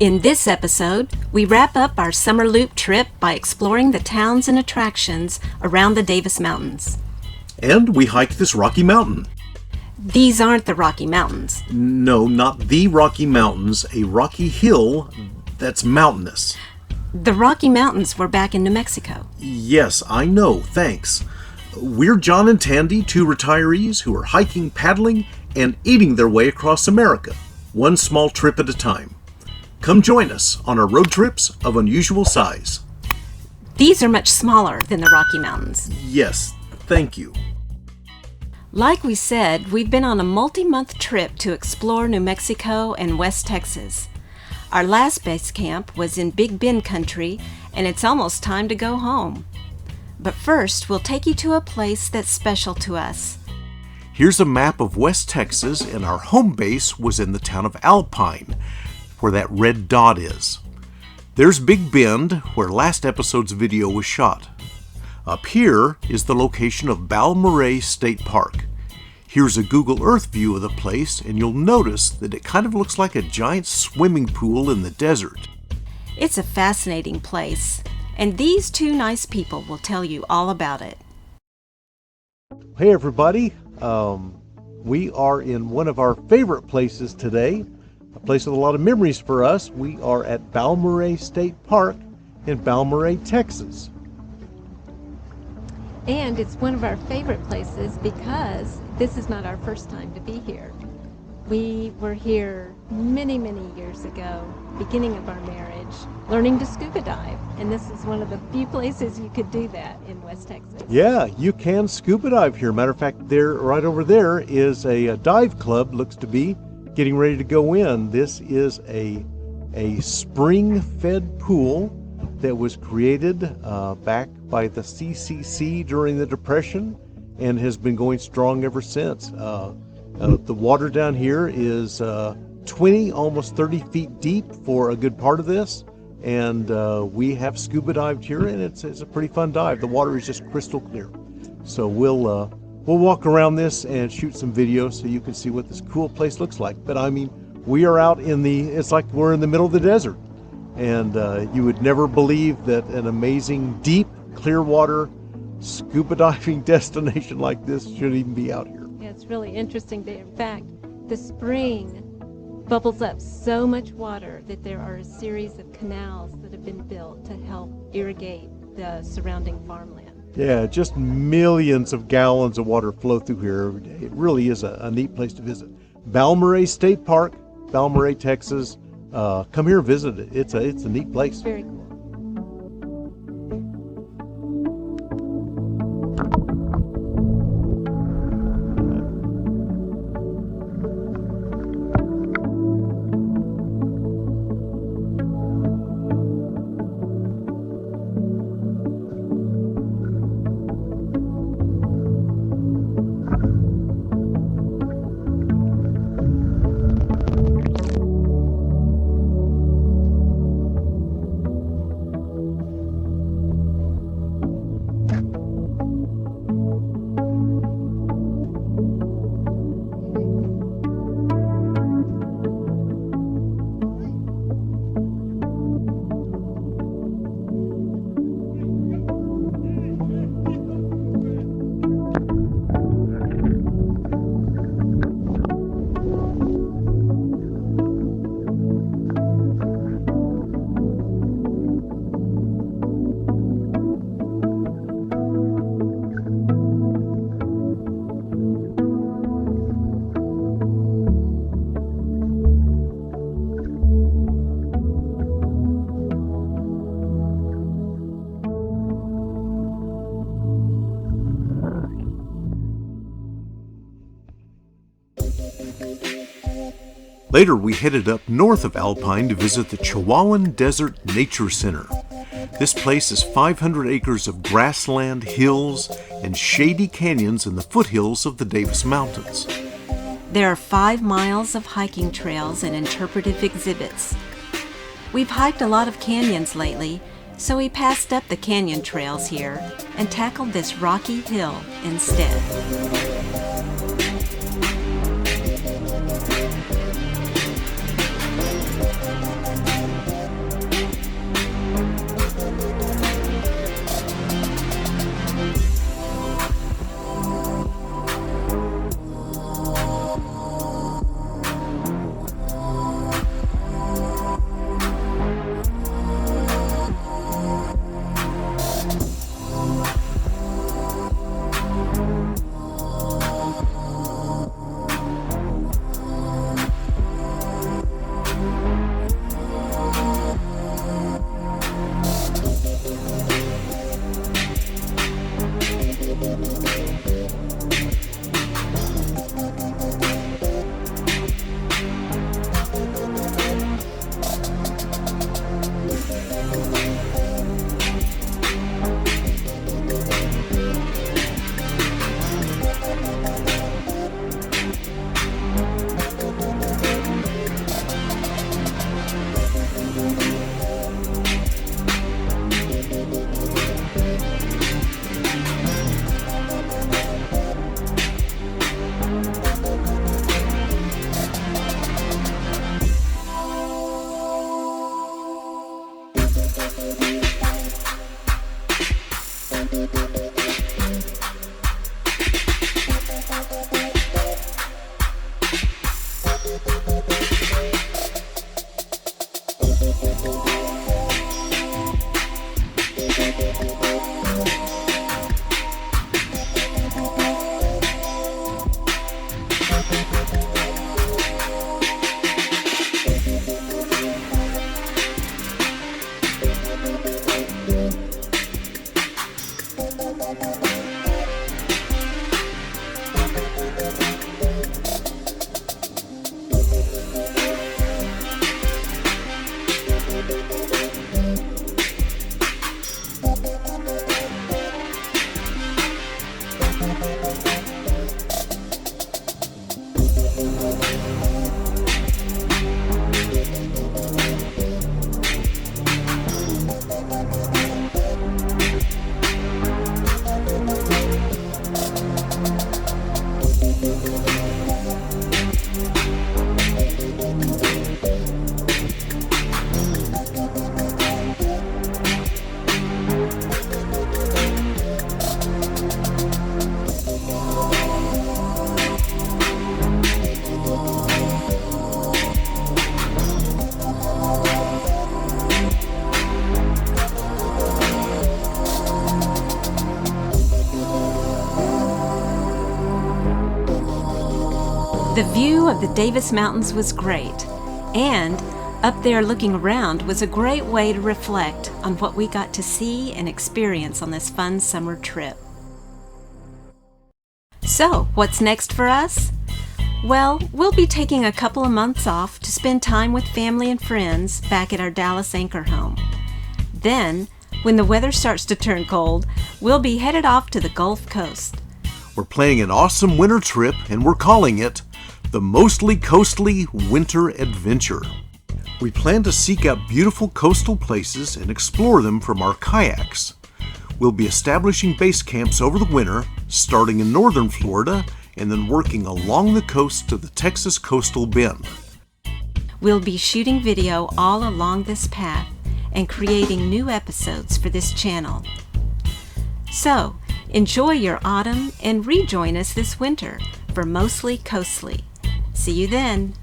In this episode, we wrap up our summer loop trip by exploring the towns and attractions around the Davis Mountains. And we hike this rocky mountain. These aren't the Rocky Mountains. No, not the Rocky Mountains, a rocky hill that's mountainous. The Rocky Mountains were back in New Mexico. Yes, I know, thanks. We're John and Tandy, two retirees who are hiking, paddling, and eating their way across America, one small trip at a time. Come join us on our road trips of unusual size. These are much smaller than the Rocky Mountains. Yes, thank you. Like we said, we've been on a multi-month trip to explore New Mexico and West Texas. Our last base camp was in Big Bend country, and it's almost time to go home. But first, we'll take you to a place that's special to us. Here's a map of West Texas, and our home base was in the town of Alpine, where that red dot is. There's Big Bend, where last episode's video was shot. Up here is the location of Balmorhea State Park. Here's a Google Earth view of the place, and you'll notice that it kind of looks like a giant swimming pool in the desert. It's a fascinating place, and these two nice people will tell you all about it. Hey everybody, we are in one of our favorite places today, a place with a lot of memories for us. We are at Balmorhea State Park in Balmorhea, Texas. And it's one of our favorite places because this is not our first time to be here. We were here many years ago, beginning of our marriage, learning to scuba dive. And this is one of the few places you could do that in West Texas. Yeah, you can scuba dive here. Matter of fact, there, right over there is a dive club, looks to be getting ready to go in. This is a spring-fed pool that was created back by the CCC during the Depression and has been going strong ever since. The water down here is 20, almost 30 feet deep for a good part of this, and we have scuba dived here, and it's a pretty fun dive. The water is just crystal clear. So we'll walk around this and shoot some videos so you can see what this cool place looks like. But I mean, we are out in it's like we're in the middle of the desert. And you would never believe that an amazing, deep, clear water scuba diving destination like this should even be out here. Yeah, it's really interesting. In fact, the spring bubbles up so much water that there are a series of canals that have been built to help irrigate the surrounding farmland. Yeah, just millions of gallons of water flow through here every day. It really is a neat place to visit. Balmorhea State Park, Balmorhea, Texas. Come here and visit it. It's a neat place. Very cool. Later, we headed up north of Alpine to visit the Chihuahuan Desert Nature Center. This place is 500 acres of grassland, hills, and shady canyons in the foothills of the Davis Mountains. There are 5 miles of hiking trails and interpretive exhibits. We've hiked a lot of canyons lately, so we passed up the canyon trails here and tackled this rocky hill instead. The view of the Davis Mountains was great, and up there looking around was a great way to reflect on what we got to see and experience on this fun summer trip. So, what's next for us? Well, we'll be taking a couple of months off to spend time with family and friends back at our Dallas anchor home. Then, when the weather starts to turn cold, we'll be headed off to the Gulf Coast. We're planning an awesome winter trip, and we're calling it the Mostly Coastly Winter Adventure. We plan to seek out beautiful coastal places and explore them from our kayaks. We'll be establishing base camps over the winter, starting in northern Florida, and then working along the coast to the Texas coastal bend. We'll be shooting video all along this path and creating new episodes for this channel. So, enjoy your autumn and rejoin us this winter for Mostly Coastly. See you then.